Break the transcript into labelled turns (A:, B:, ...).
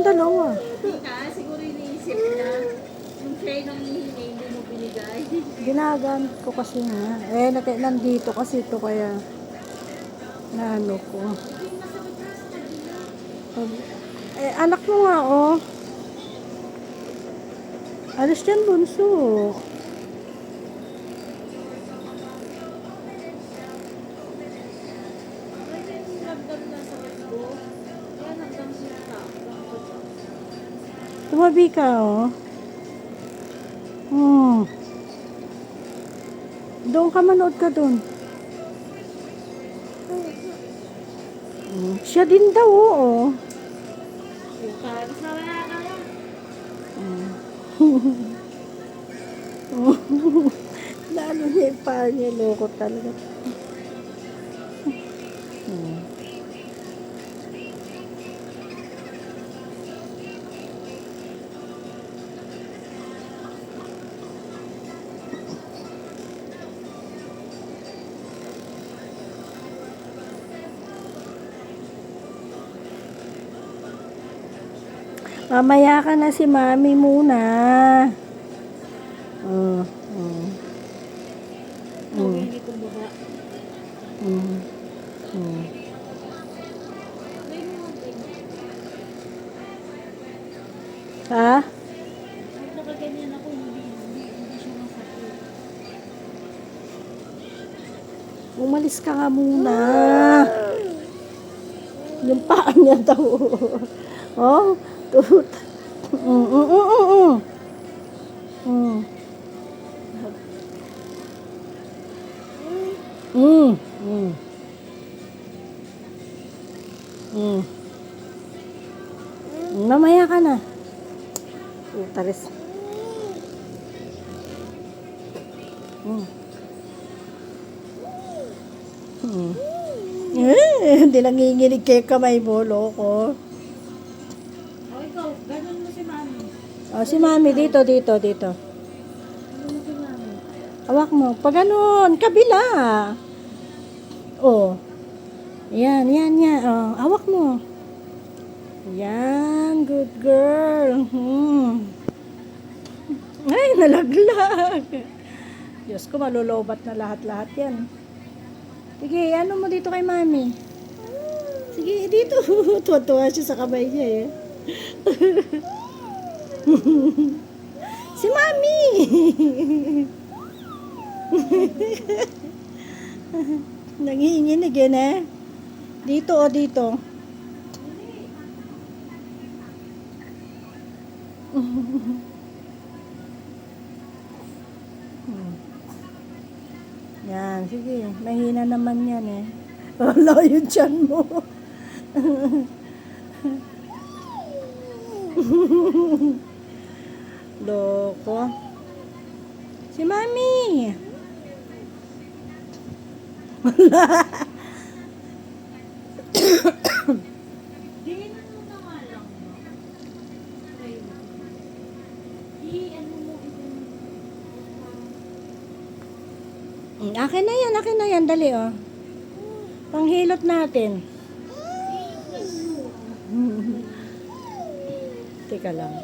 A: dalawa.
B: Hindi ka, siguro iniisip na yung siya nang hihingi, hindi mo binigay.
A: Ginagamit ko kasi nga. Eh, nandito kasi ito kaya na ano ko. Eh, anak mo nga, oh. Alis yan, bunso. Tumabi ka, oh. Hmm. Doon ka, manood ka doon. Siya din daw, oo. Lalo niya yung paa niya, loko talaga. Mamaya ka na si mami muna. Oh, oh.
B: Hindi kong baba.
A: Ha?
B: Nakaganyan ako, hindi siya masakit.
A: Umalis ka nga muna. Yung paa niya daw. Oh, tut. Mamaya ka na. Taris. Hindi nanginginig kayo kamay mo, loko.
B: O ikaw, ganun mo si mami.
A: Oh, si mami, dito.
B: Ganun mo si mami.
A: Hawak mo. Pag ganun, kabila. Oh. Yan. Oh, hawak mo. Yan, good girl. Ay, nalaglag. Diyos ko, malulobat na lahat-lahat yan. Sige, ano mo dito kay mami? Sige, dito. Tuwa-tuwa siya sa kamay niya eh. Si mami! Nangihinginig yan eh. Dito o dito. Yan, sige. Mahina naman yan eh. Wala yung tiyan mo. Loko. Si mami. Wala.
B: Diinan mo na nga lang. Ano mo
A: Akin na yan. Dali oh. Panghilot natin. Teka lang.